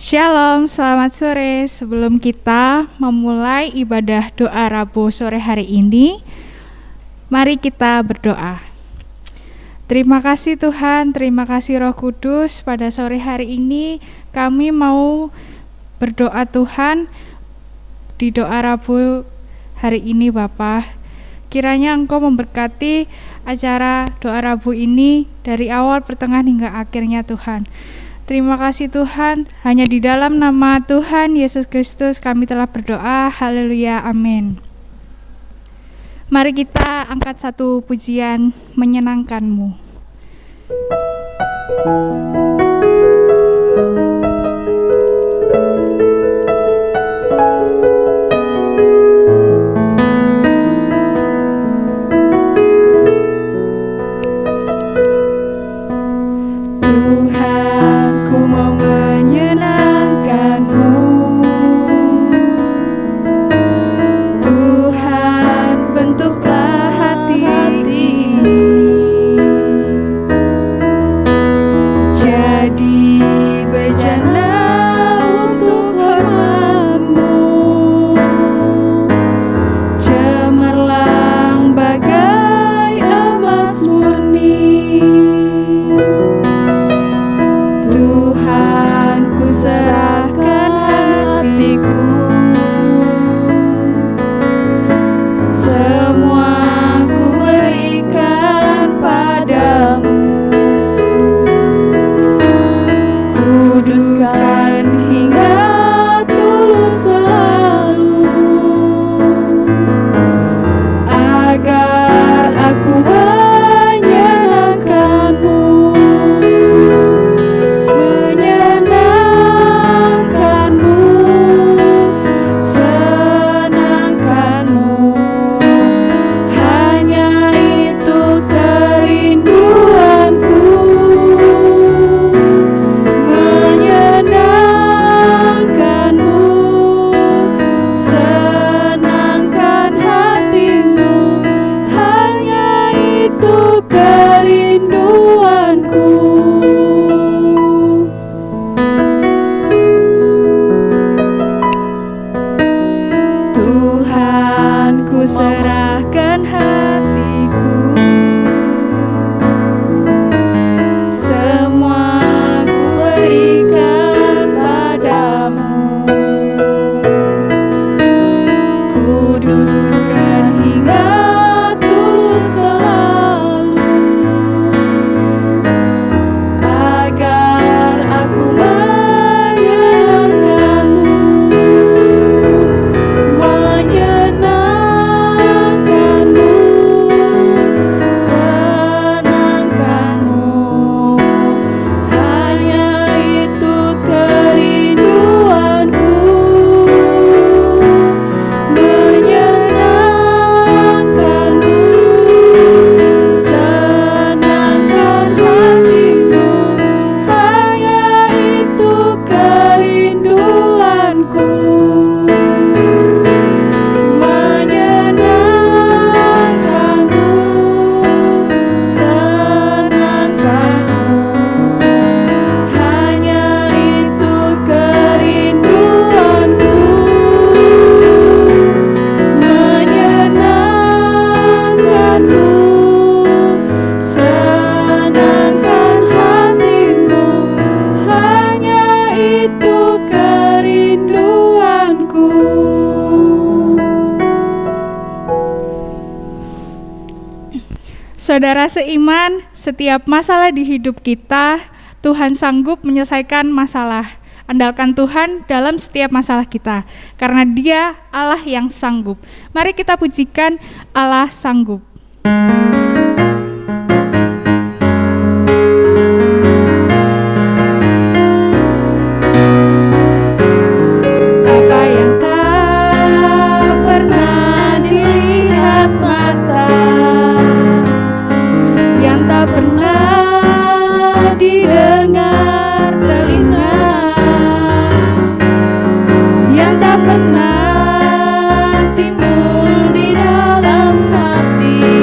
Shalom, selamat sore. Sebelum kita memulai ibadah doa Rabu sore hari ini, mari kita berdoa. Terima kasih Tuhan, terima kasih Roh Kudus. Pada sore hari ini kami mau berdoa Tuhan di doa Rabu hari ini Bapa. Kiranya Engkau memberkati acara doa Rabu ini dari awal, pertengahan hingga akhirnya Tuhan. Terima kasih Tuhan, hanya di dalam nama Tuhan Yesus Kristus kami telah berdoa. Haleluya, amin. Mari kita angkat satu pujian menyenangkan-Mu. Saudara seiman, setiap masalah di hidup kita, Tuhan sanggup menyelesaikan masalah. Andalkan Tuhan dalam setiap masalah kita, karena Dia Allah yang sanggup. Mari kita pujikan Allah sanggup. Pernah timbul di dalam hati.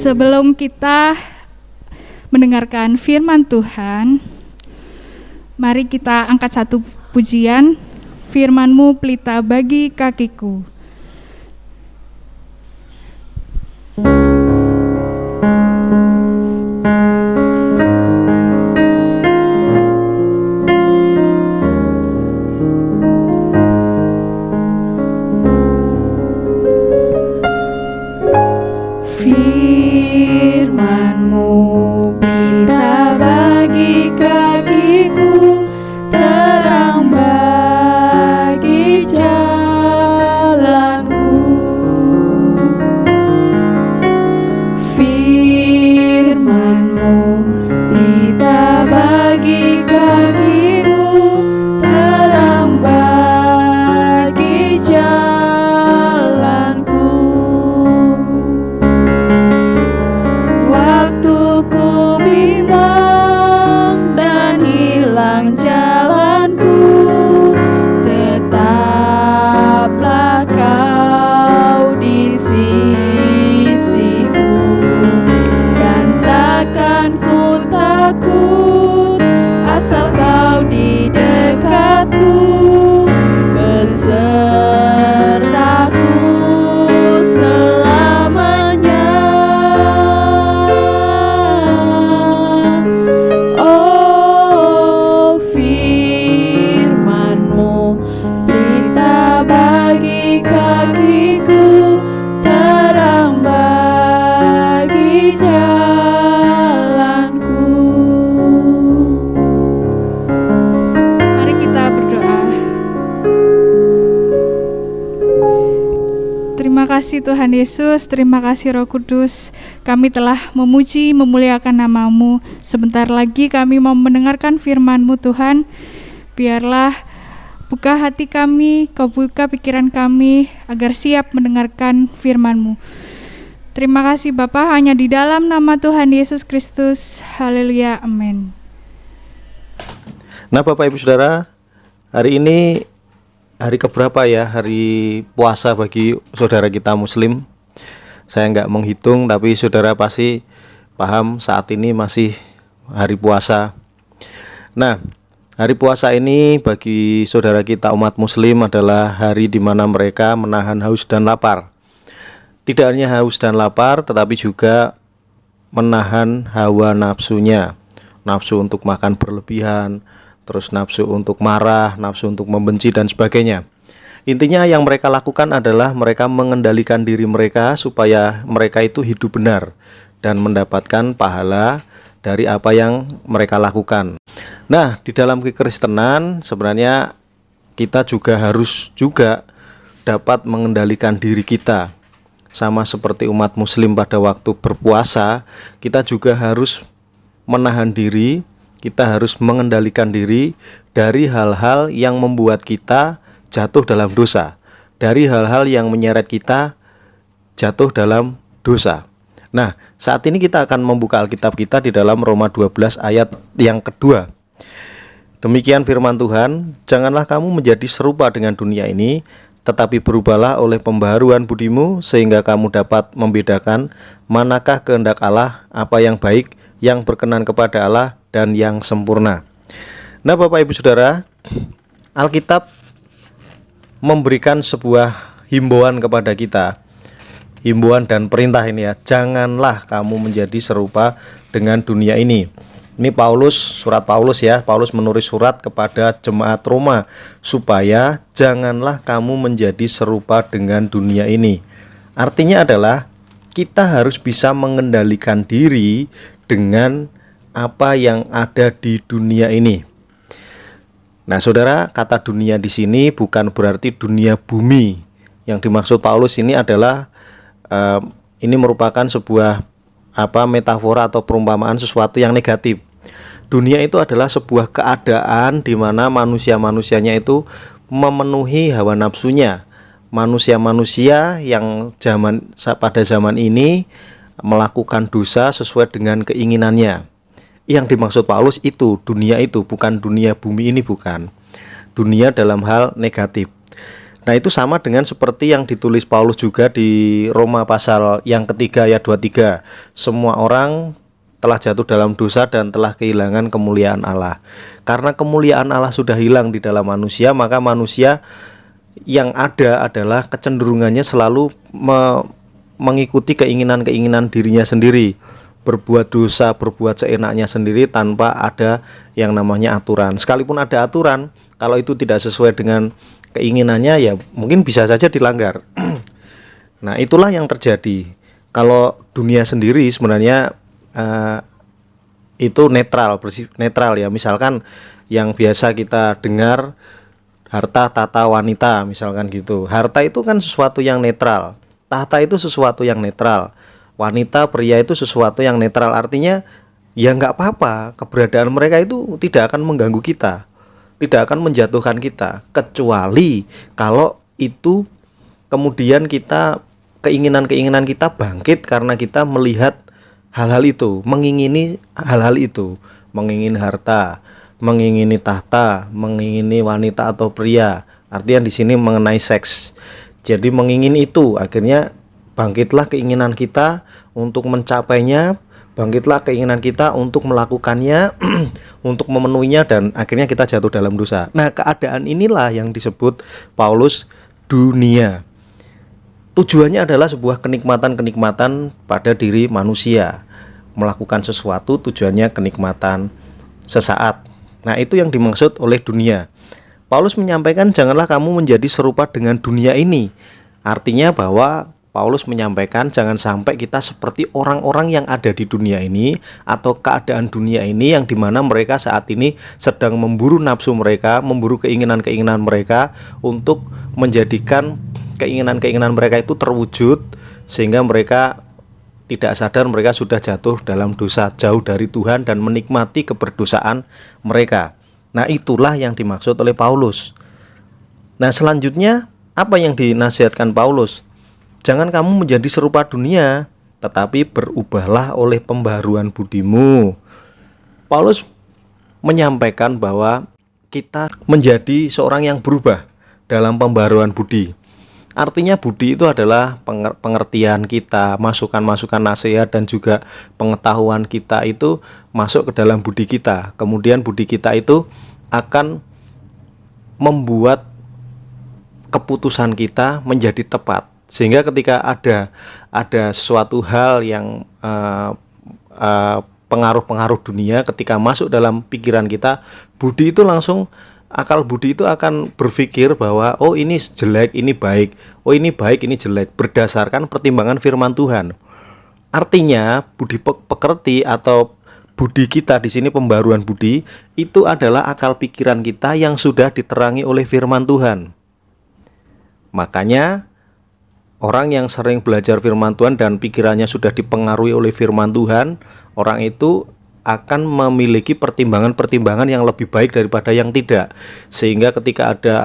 Sebelum kita mendengarkan firman Tuhan, mari kita angkat satu pujian, firman-Mu pelita bagi kakiku. Terima kasih Tuhan Yesus, terima kasih Roh Kudus. Kami telah memuji, memuliakan nama-Mu. Sebentar lagi kami mau mendengarkan firman-Mu Tuhan. Biarlah buka hati kami, Kau buka pikiran kami agar siap mendengarkan firman-Mu. Terima kasih Bapa, hanya di dalam nama Tuhan Yesus Kristus. Haleluya, amin. Nah Bapak Ibu Saudara, hari ini hari keberapa ya, hari puasa bagi saudara kita Muslim? Saya nggak menghitung, tapi saudara pasti paham saat ini masih hari puasa. Nah, hari puasa ini bagi saudara kita umat Muslim adalah hari di mana mereka menahan haus dan lapar. Tidak hanya haus dan lapar, tetapi juga menahan hawa nafsunya, nafsu untuk makan berlebihan, terus nafsu untuk marah, nafsu untuk membenci dan sebagainya. Intinya yang mereka lakukan adalah mereka mengendalikan diri mereka supaya mereka itu hidup benar dan mendapatkan pahala dari apa yang mereka lakukan. Nah, di dalam kekristenan sebenarnya kita juga harus dapat mengendalikan diri kita. Sama seperti umat Muslim pada waktu berpuasa, kita juga harus menahan diri. Kita harus mengendalikan diri dari hal-hal yang membuat kita jatuh dalam dosa, dari hal-hal yang menyeret kita jatuh dalam dosa. Nah, saat ini kita akan membuka Alkitab kita di dalam Roma 12 ayat yang kedua. Demikian firman Tuhan, janganlah kamu menjadi serupa dengan dunia ini, tetapi berubahlah oleh pembaharuan budimu, sehingga kamu dapat membedakan manakah kehendak Allah, apa yang baik, yang berkenan kepada Allah, dan yang sempurna. Nah Bapak Ibu Saudara, Alkitab memberikan sebuah himbauan kepada kita. Himbauan dan perintah ini ya, janganlah kamu menjadi serupa dengan dunia ini. Ini surat Paulus ya, Paulus menulis surat kepada jemaat Roma supaya janganlah kamu menjadi serupa dengan dunia ini. Artinya adalah kita harus bisa mengendalikan diri dengan apa yang ada di dunia ini. Nah, saudara, kata dunia di sini bukan berarti dunia bumi. Yang dimaksud Paulus ini adalah ini merupakan sebuah metafora atau perumpamaan sesuatu yang negatif. Dunia itu adalah sebuah keadaan di mana manusia-manusianya itu memenuhi hawa nafsunya. Manusia-manusia yang pada zaman ini melakukan dosa sesuai dengan keinginannya. Yang dimaksud Paulus itu, dunia itu bukan dunia bumi ini, bukan. Dunia dalam hal negatif. Nah, itu sama dengan seperti yang ditulis Paulus juga di Roma pasal yang ketiga ayat 23. Semua orang telah jatuh dalam dosa dan telah kehilangan kemuliaan Allah. Karena kemuliaan Allah sudah hilang di dalam manusia, maka manusia yang ada adalah kecenderungannya selalu mengikuti keinginan-keinginan dirinya sendiri, berbuat dosa, berbuat seenaknya sendiri tanpa ada yang namanya aturan. Sekalipun ada aturan, kalau itu tidak sesuai dengan keinginannya, ya mungkin bisa saja dilanggar. Nah, itulah yang terjadi. Kalau dunia sendiri sebenarnya itu netral, bersih netral ya. Misalkan yang biasa kita dengar harta, tata, wanita, misalkan gitu. Harta itu kan sesuatu yang netral. Tahta itu sesuatu yang netral. Wanita, pria itu sesuatu yang netral. Artinya ya nggak apa-apa, keberadaan mereka itu tidak akan mengganggu kita, tidak akan menjatuhkan kita, kecuali kalau itu kemudian kita keinginan-keinginan kita bangkit karena kita melihat hal-hal itu, mengingini hal-hal itu, mengingini harta, mengingini tahta, mengingini wanita atau pria. Artinya di sini mengenai seks. Jadi mengingini itu, akhirnya bangkitlah keinginan kita untuk mencapainya, bangkitlah keinginan kita untuk melakukannya, untuk memenuhinya, dan akhirnya kita jatuh dalam dosa. Nah, keadaan inilah yang disebut Paulus dunia. Tujuannya adalah sebuah kenikmatan-kenikmatan pada diri manusia. Melakukan sesuatu tujuannya kenikmatan sesaat. Nah, itu yang dimaksud oleh dunia. Paulus menyampaikan janganlah kamu menjadi serupa dengan dunia ini. Artinya bahwa Paulus menyampaikan jangan sampai kita seperti orang-orang yang ada di dunia ini atau keadaan dunia ini yang dimana mereka saat ini sedang memburu nafsu mereka, memburu keinginan-keinginan mereka untuk menjadikan keinginan-keinginan mereka itu terwujud, sehingga mereka tidak sadar mereka sudah jatuh dalam dosa, jauh dari Tuhan dan menikmati keberdosaan mereka. Nah, itulah yang dimaksud oleh Paulus. Nah, selanjutnya apa yang dinasihatkan Paulus? Jangan kamu menjadi serupa dunia, tetapi berubahlah oleh pembaharuan budimu. Paulus menyampaikan bahwa kita menjadi seorang yang berubah dalam pembaharuan budi. Artinya budi itu adalah pengertian kita, masukan-masukan nasihat dan juga pengetahuan kita itu masuk ke dalam budi kita. Kemudian budi kita itu akan membuat keputusan kita menjadi tepat. Sehingga ketika ada suatu hal yang pengaruh-pengaruh dunia ketika masuk dalam pikiran kita, budi itu langsung, akal budi itu akan berpikir bahwa oh ini jelek, ini baik, oh ini baik, ini jelek, berdasarkan pertimbangan firman Tuhan. Artinya budi pekerti atau budi kita di sini, pembaruan budi itu adalah akal pikiran kita yang sudah diterangi oleh firman Tuhan. Makanya orang yang sering belajar firman Tuhan dan pikirannya sudah dipengaruhi oleh firman Tuhan, orang itu akan memiliki pertimbangan-pertimbangan yang lebih baik daripada yang tidak. Sehingga ketika ada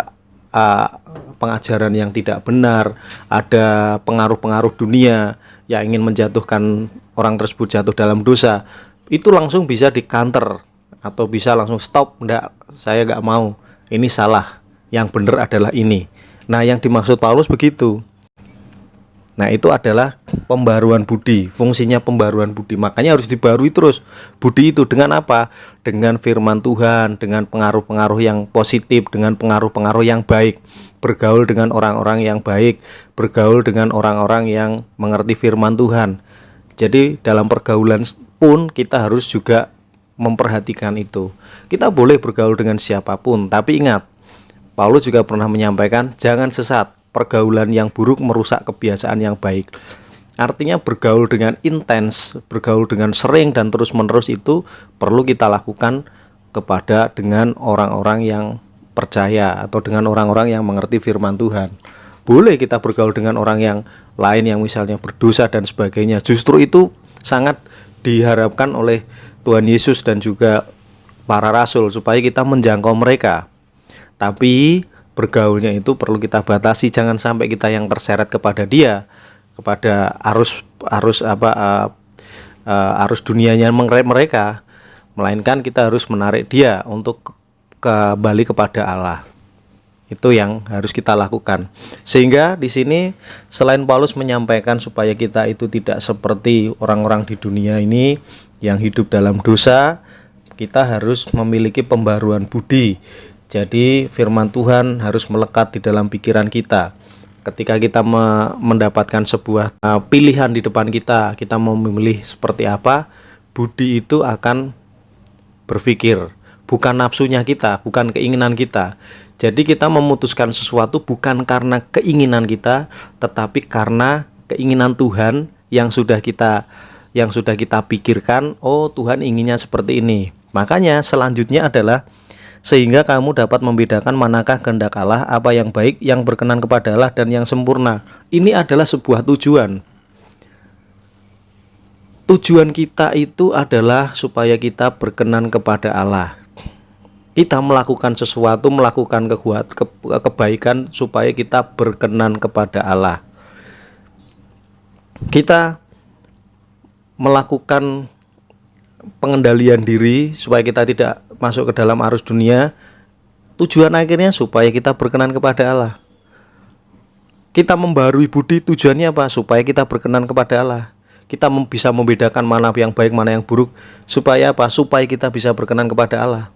pengajaran yang tidak benar, ada pengaruh-pengaruh dunia yang ingin menjatuhkan orang tersebut jatuh dalam dosa, itu langsung bisa di-counter atau bisa langsung stop, enggak, saya enggak mau, ini salah, yang benar adalah ini. Nah, yang dimaksud Paulus begitu. Nah, itu adalah pembaruan budi, fungsinya pembaruan budi. Makanya harus dibarui terus budi itu dengan apa? Dengan firman Tuhan, dengan pengaruh-pengaruh yang positif, dengan pengaruh-pengaruh yang baik. Bergaul dengan orang-orang yang baik, bergaul dengan orang-orang yang mengerti firman Tuhan. Jadi dalam pergaulan pun kita harus juga memperhatikan itu. Kita boleh bergaul dengan siapapun, tapi ingat, Paulus juga pernah menyampaikan jangan sesat. Pergaulan yang buruk merusak kebiasaan yang baik. Artinya bergaul dengan intens, bergaul dengan sering dan terus-menerus itu perlu kita lakukan kepada dengan orang-orang yang percaya atau dengan orang-orang yang mengerti firman Tuhan. Boleh kita bergaul dengan orang yang lain yang misalnya berdosa dan sebagainya. Justru itu sangat diharapkan oleh Tuhan Yesus dan juga para rasul supaya kita menjangkau mereka. Tapi bergaulnya itu perlu kita batasi, jangan sampai kita yang terseret kepada dia, kepada arus dunianya mereka, melainkan kita harus menarik dia untuk kembali kepada Allah. Itu yang harus kita lakukan. Sehingga di sini selain Paulus menyampaikan supaya kita itu tidak seperti orang-orang di dunia ini yang hidup dalam dosa, kita harus memiliki pembaruan budi. Jadi firman Tuhan harus melekat di dalam pikiran kita. Ketika kita mendapatkan sebuah pilihan di depan kita, kita mau memilih seperti apa, budi itu akan berpikir, bukan nafsunya kita, bukan keinginan kita. Jadi kita memutuskan sesuatu bukan karena keinginan kita, tetapi karena keinginan Tuhan yang sudah kita pikirkan. Oh, Tuhan inginnya seperti ini. Makanya selanjutnya adalah sehingga kamu dapat membedakan manakah kehendak Allah, apa yang baik, yang berkenan kepada Allah, dan yang sempurna. Ini adalah sebuah tujuan. Tujuan kita itu adalah supaya kita berkenan kepada Allah. Kita melakukan sesuatu, melakukan kebaikan supaya kita berkenan kepada Allah. Kita melakukan pengendalian diri supaya kita tidak masuk ke dalam arus dunia. Tujuan akhirnya supaya kita berkenan kepada Allah. Kita membarui budi, tujuannya apa? Supaya kita berkenan kepada Allah. Kita bisa membedakan mana yang baik, mana yang buruk. Supaya apa? Supaya kita bisa berkenan kepada Allah.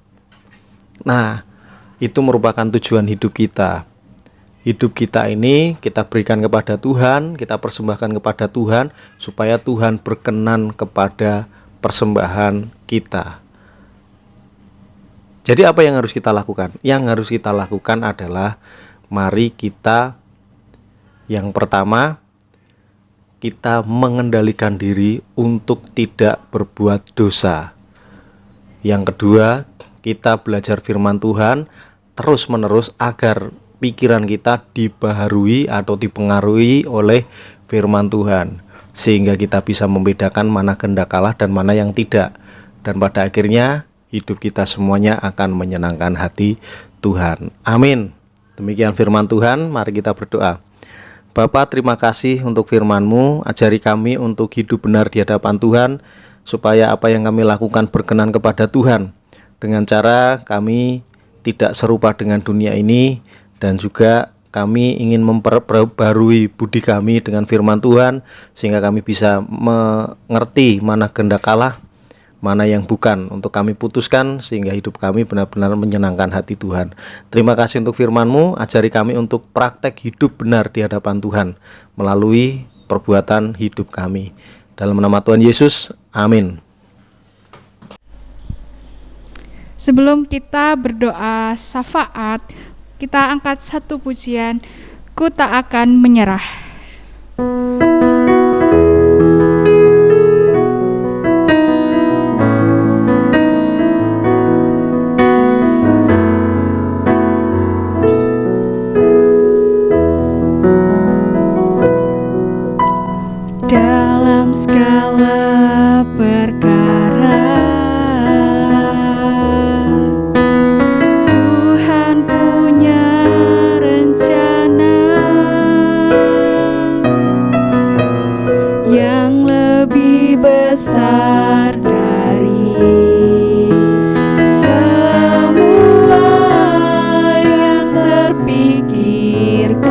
Nah, itu merupakan tujuan hidup kita. Hidup kita ini kita berikan kepada Tuhan, kita persembahkan kepada Tuhan, supaya Tuhan berkenan kepada persembahan kita. Jadi apa yang harus kita lakukan? Yang harus kita lakukan adalah mari kita, yang pertama, kita mengendalikan diri untuk tidak berbuat dosa. Yang kedua, kita belajar firman Tuhan terus-menerus agar pikiran kita dibaharui atau dipengaruhi oleh firman Tuhan, sehingga kita bisa membedakan mana kehendak Allah dan mana yang tidak. Dan pada akhirnya hidup kita semuanya akan menyenangkan hati Tuhan. Amin. Demikian firman Tuhan, mari kita berdoa. Bapa, terima kasih untuk firman-Mu. Ajari kami untuk hidup benar di hadapan Tuhan, supaya apa yang kami lakukan berkenan kepada Tuhan, dengan cara kami tidak serupa dengan dunia ini, dan juga kami ingin memperbarui budi kami dengan firman Tuhan, sehingga kami bisa mengerti mana kehendak Allah, mana yang bukan, untuk kami putuskan, sehingga hidup kami benar-benar menyenangkan hati Tuhan. Terima kasih untuk firman-Mu. Ajari kami untuk praktek hidup benar di hadapan Tuhan melalui perbuatan hidup kami. Dalam nama Tuhan Yesus, amin. Sebelum kita berdoa syafaat, kita angkat satu pujian, Ku Tak Akan Menyerah. Dalam segala perkara Tuhan punya rencana yang lebih besar dari semua yang terpikirkan.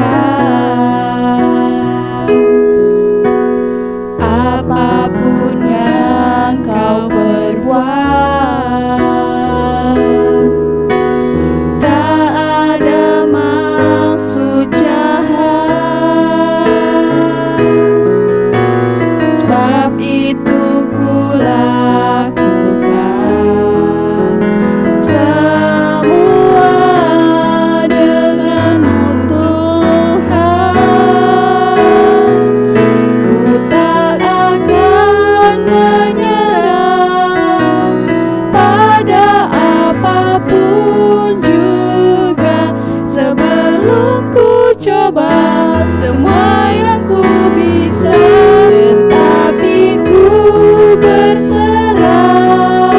Apapun yang kau berbuat, tak ada maksud jahat. Sebab itu ku lakukan semua dengan Tuhan. Ku tak akan menyerah pada apapun juga, sebelum ku coba semua yang ku bisa, tetapi ku berserah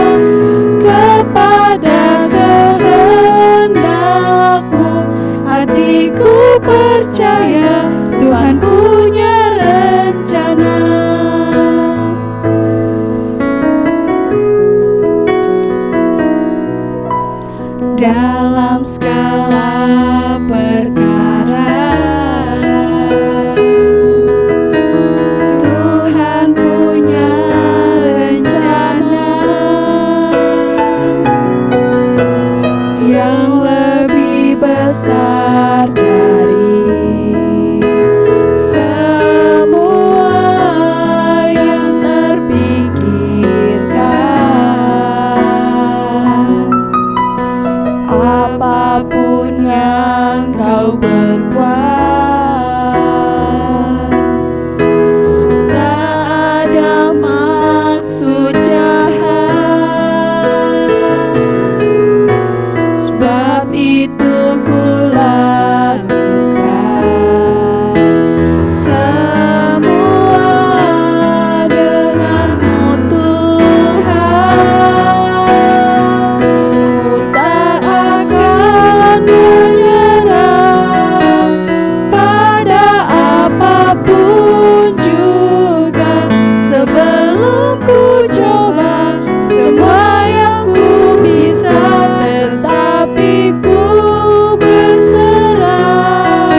kepada kehendak-Mu. Hatiku percaya Tuhan punya rencana. Dalam segala berbuat. Tak ada maksud jahat, sebab itu ku lakukan semua denganmu Tuhan. Ku tak akan menyerah pada apapun juga, sebelum ku coba semua yang ku bisa, tetapi ku berserah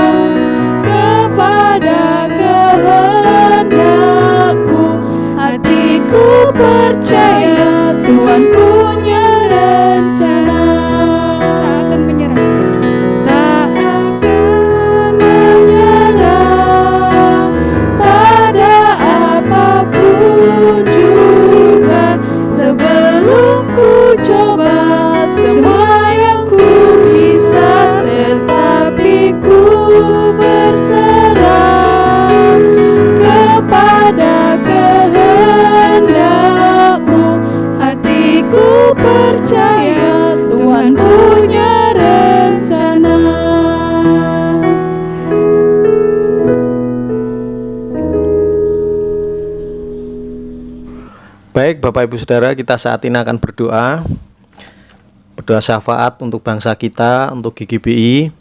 kepada kehendak-Mu. Hatiku percaya Tuhan punya rencana. Tak akan menyerah, tak akan menyerah pada apapun juga, sebelum ku coba semua yang ku bisa, tetapi ku berserah kepada kehendak-Mu. Hatiku percaya Tuhan punya rencana. Baik Bapak Ibu Saudara, kita saat ini akan berdoa syafaat untuk bangsa kita, untuk GGBI,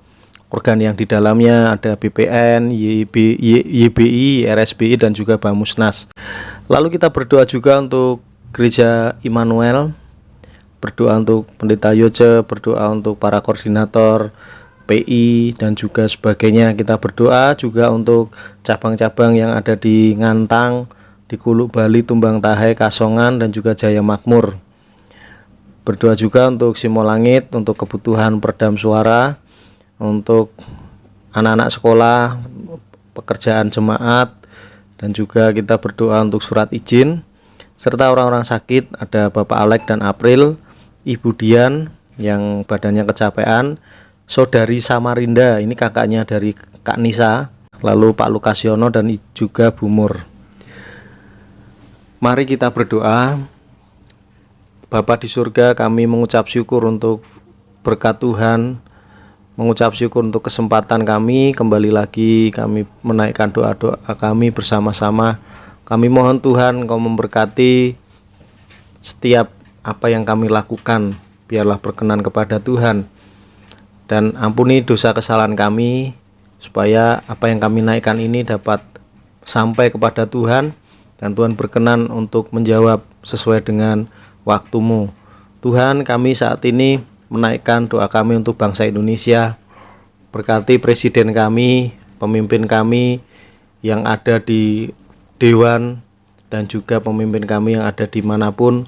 organ yang di dalamnya ada BPN, YBI, RSBI dan juga Bamusnas. Lalu kita berdoa juga untuk Gereja Immanuel, berdoa untuk Pendeta Yoce, berdoa untuk para koordinator PI dan juga sebagainya. Kita berdoa juga untuk cabang-cabang yang ada di Ngantang, di Kuluk Bali, Tumbang Tahai, Kasongan dan juga Jaya Makmur. Berdoa juga untuk Simolangit, untuk kebutuhan peredam suara, untuk anak-anak sekolah, pekerjaan jemaat, dan juga kita berdoa untuk surat izin serta orang-orang sakit. Ada Bapak Alek dan April, Ibu Dian yang badannya kecapean, Saudari Samarinda, ini kakaknya dari Kak Nisa, lalu Pak Lukasiono dan juga Bu Mur. Mari kita berdoa. Bapa di surga, kami mengucap syukur untuk berkat Tuhan, mengucap syukur untuk kesempatan kami kembali lagi kami menaikkan doa-doa kami bersama-sama. Kami mohon Tuhan Engkau memberkati setiap apa yang kami lakukan, biarlah berkenan kepada Tuhan, dan ampuni dosa kesalahan kami, supaya apa yang kami naikkan ini dapat sampai kepada Tuhan, dan Tuhan berkenan untuk menjawab sesuai dengan waktu-Mu. Tuhan, kami saat ini menaikkan doa kami untuk bangsa Indonesia. Berkati presiden kami, pemimpin kami yang ada di Dewan, dan juga pemimpin kami yang ada dimanapun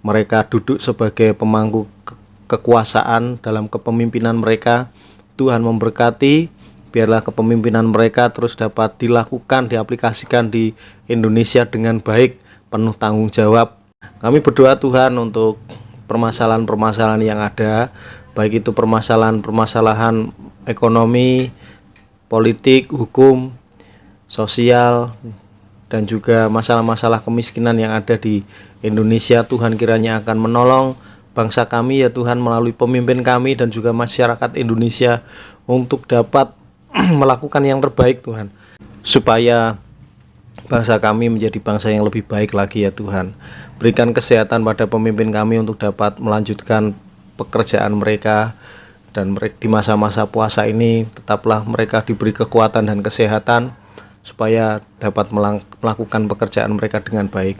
mereka duduk sebagai pemangku kekuasaan dalam kepemimpinan mereka. Tuhan memberkati, biarlah kepemimpinan mereka terus dapat dilakukan, diaplikasikan di Indonesia dengan baik, penuh tanggung jawab. Kami berdoa Tuhan untuk permasalahan-permasalahan yang ada, baik itu permasalahan-permasalahan ekonomi, politik, hukum, sosial, dan juga masalah-masalah kemiskinan yang ada di Indonesia. Tuhan kiranya akan menolong bangsa kami ya Tuhan, melalui pemimpin kami dan juga masyarakat Indonesia untuk dapat melakukan yang terbaik Tuhan, supaya bangsa kami menjadi bangsa yang lebih baik lagi ya Tuhan. Berikan kesehatan pada pemimpin kami untuk dapat melanjutkan pekerjaan mereka, dan di masa-masa puasa ini tetaplah mereka diberi kekuatan dan kesehatan supaya dapat melakukan pekerjaan mereka dengan baik.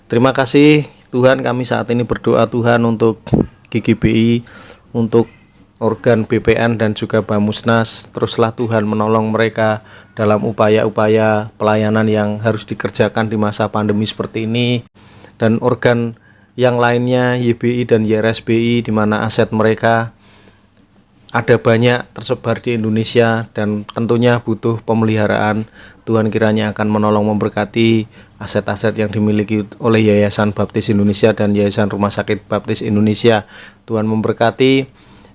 Terima kasih Tuhan, kami saat ini berdoa Tuhan untuk GGBI, untuk organ BPN dan juga Bamusnas. Teruslah Tuhan menolong mereka dalam upaya-upaya pelayanan yang harus dikerjakan di masa pandemi seperti ini, dan organ yang lainnya YBI dan YRSBI, di mana aset mereka ada banyak tersebar di Indonesia dan tentunya butuh pemeliharaan. Tuhan kiranya akan menolong memberkati aset-aset yang dimiliki oleh Yayasan Baptis Indonesia dan Yayasan Rumah Sakit Baptis Indonesia. Tuhan memberkati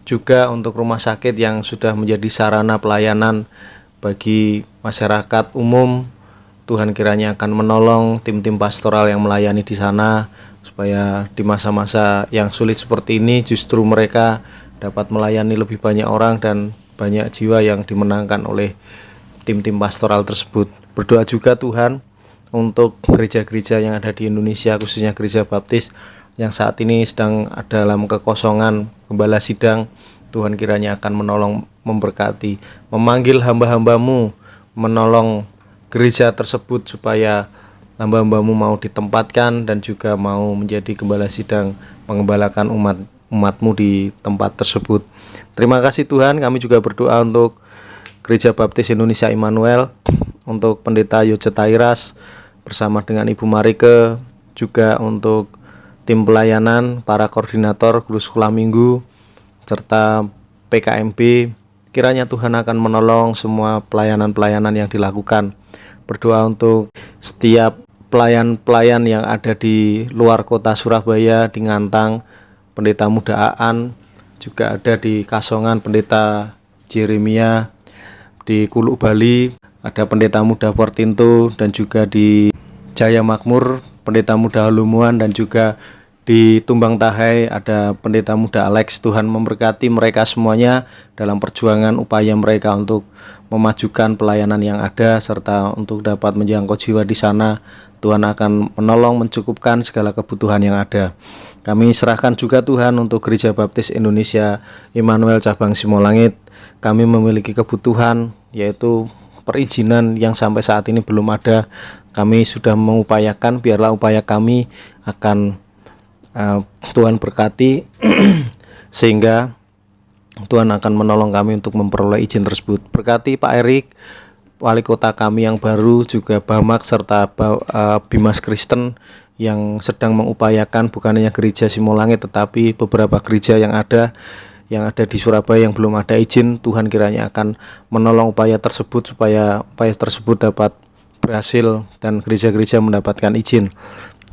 juga untuk rumah sakit yang sudah menjadi sarana pelayanan bagi masyarakat umum. Tuhan kiranya akan menolong tim-tim pastoral yang melayani di sana, supaya di masa-masa yang sulit seperti ini justru mereka dapat melayani lebih banyak orang dan banyak jiwa yang dimenangkan oleh tim-tim pastoral tersebut. Berdoa juga Tuhan untuk gereja-gereja yang ada di Indonesia, khususnya gereja baptis yang saat ini sedang dalam kekosongan gembala sidang. Tuhan kiranya akan menolong, memberkati, memanggil hamba-hambamu, menolong gereja tersebut supaya hamba-hambamu mau ditempatkan dan juga mau menjadi gembala sidang, mengembalakan umatmu di tempat tersebut. Terima kasih Tuhan. Kami juga berdoa untuk Gereja Baptis Indonesia Immanuel, untuk Pendeta Yoce Tairas bersama dengan Ibu Marike, juga untuk tim pelayanan, para koordinator guru sekolah minggu, serta PKMB. Kiranya Tuhan akan menolong semua pelayanan-pelayanan yang dilakukan. Berdoa untuk setiap pelayan-pelayan yang ada di luar kota Surabaya, di Ngantang, Pendeta Muda Aan, juga ada di Kasongan Pendeta Jeremia, di Kuluk Bali ada Pendeta Muda Portinto, dan juga di Jaya Makmur Pendeta Muda Halumuan, dan juga di Tumbang Tahai ada Pendeta Muda Alex. Tuhan memberkati mereka semuanya dalam perjuangan upaya mereka untuk memajukan pelayanan yang ada, serta untuk dapat menjangkau jiwa di sana. Tuhan akan menolong, mencukupkan segala kebutuhan yang ada. Kami serahkan juga Tuhan untuk Gereja Baptis Indonesia Immanuel Cabang Simolangit. Kami memiliki kebutuhan, yaitu perizinan yang sampai saat ini belum ada. Kami sudah mengupayakan, biarlah upaya kami akan Tuhan berkati sehingga Tuhan akan menolong kami untuk memperoleh izin tersebut. Berkati Pak Erik, wali kota kami yang baru, juga Bamak serta Bimas Kristen yang sedang mengupayakan bukan hanya gereja Simolangit tetapi beberapa gereja yang ada di Surabaya yang belum ada izin. Tuhan kiranya akan menolong upaya tersebut supaya upaya tersebut dapat berhasil dan gereja-gereja mendapatkan izin.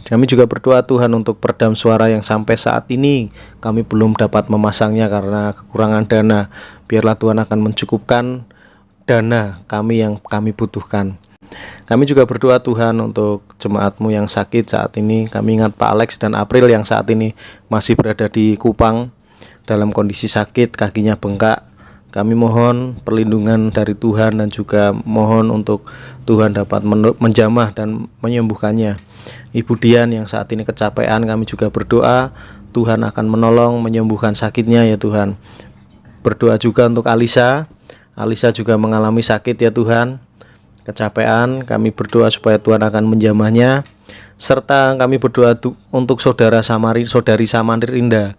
Kami juga berdoa Tuhan untuk peredam suara yang sampai saat ini kami belum dapat memasangnya karena kekurangan dana. Biarlah Tuhan akan mencukupkan dana kami yang kami butuhkan. Kami juga berdoa Tuhan untuk jemaatmu yang sakit saat ini. Kami ingat Pak Alex dan April yang saat ini masih berada di Kupang dalam kondisi sakit, kakinya bengkak. Kami mohon perlindungan dari Tuhan dan juga mohon untuk Tuhan dapat menjamah dan menyembuhkannya. Ibu Dian yang saat ini kecapean, kami juga berdoa Tuhan akan menolong menyembuhkan sakitnya ya Tuhan. Berdoa juga untuk Alisa juga mengalami sakit ya Tuhan, kecapean. Kami berdoa supaya Tuhan akan menjamahnya. Serta kami berdoa untuk saudari Samandir Indah,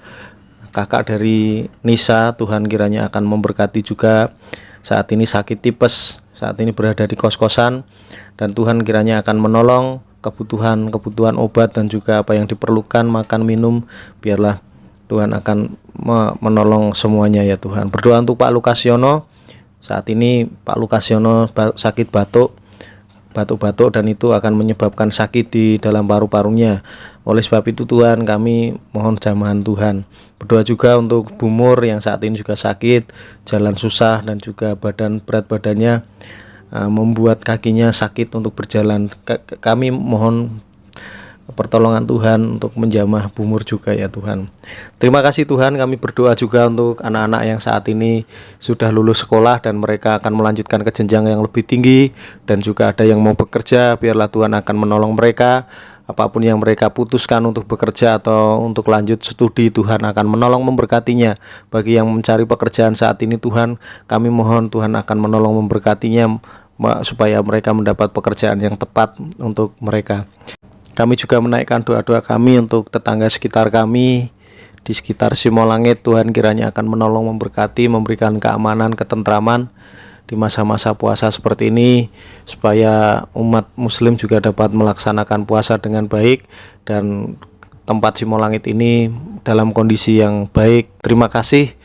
kakak dari Nisa. Tuhan kiranya akan memberkati juga, saat ini sakit tipes, saat ini berada di kos-kosan, dan Tuhan kiranya akan menolong kebutuhan obat dan juga apa yang diperlukan, makan minum. Biarlah Tuhan akan menolong semuanya ya Tuhan. Berdoa untuk Pak Lukasyono. Saat ini Pak Lukasyono sakit batuk-batuk dan itu akan menyebabkan sakit di dalam paru-parunya. Oleh sebab itu Tuhan, kami mohon jamahan Tuhan. Berdoa juga untuk Bu Mur yang saat ini juga sakit, jalan susah, dan juga berat badannya membuat kakinya sakit untuk berjalan. Kami mohon pertolongan Tuhan untuk menjamah Bu Mur juga ya Tuhan. Terima kasih Tuhan. Kami berdoa juga untuk anak-anak yang saat ini sudah lulus sekolah dan mereka akan melanjutkan ke jenjang yang lebih tinggi, dan juga ada yang mau bekerja. Biarlah Tuhan akan menolong mereka. Apapun yang mereka putuskan untuk bekerja atau untuk lanjut studi, Tuhan akan menolong memberkatinya. Bagi yang mencari pekerjaan saat ini Tuhan, kami mohon Tuhan akan menolong memberkatinya supaya mereka mendapat pekerjaan yang tepat untuk mereka. Kami juga menaikkan doa-doa kami untuk tetangga sekitar kami di sekitar Simolangit. Tuhan kiranya akan menolong, memberkati, memberikan keamanan, ketentraman di masa-masa puasa seperti ini, supaya umat muslim juga dapat melaksanakan puasa dengan baik dan tempat Simolangit ini dalam kondisi yang baik. Terima kasih,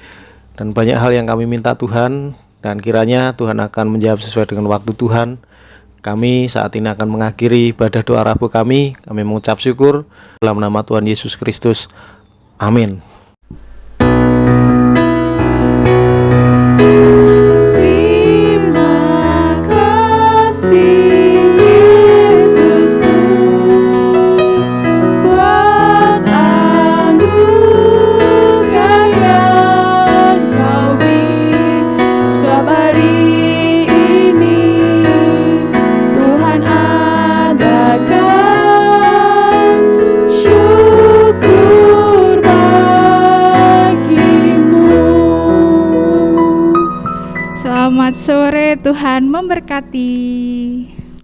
dan banyak hal yang kami minta Tuhan, dan kiranya Tuhan akan menjawab sesuai dengan waktu Tuhan. Kami saat ini akan mengakhiri ibadah doa Rabu kami. Kami mengucap syukur dalam nama Tuhan Yesus Kristus. Amin. sore, Tuhan memberkati.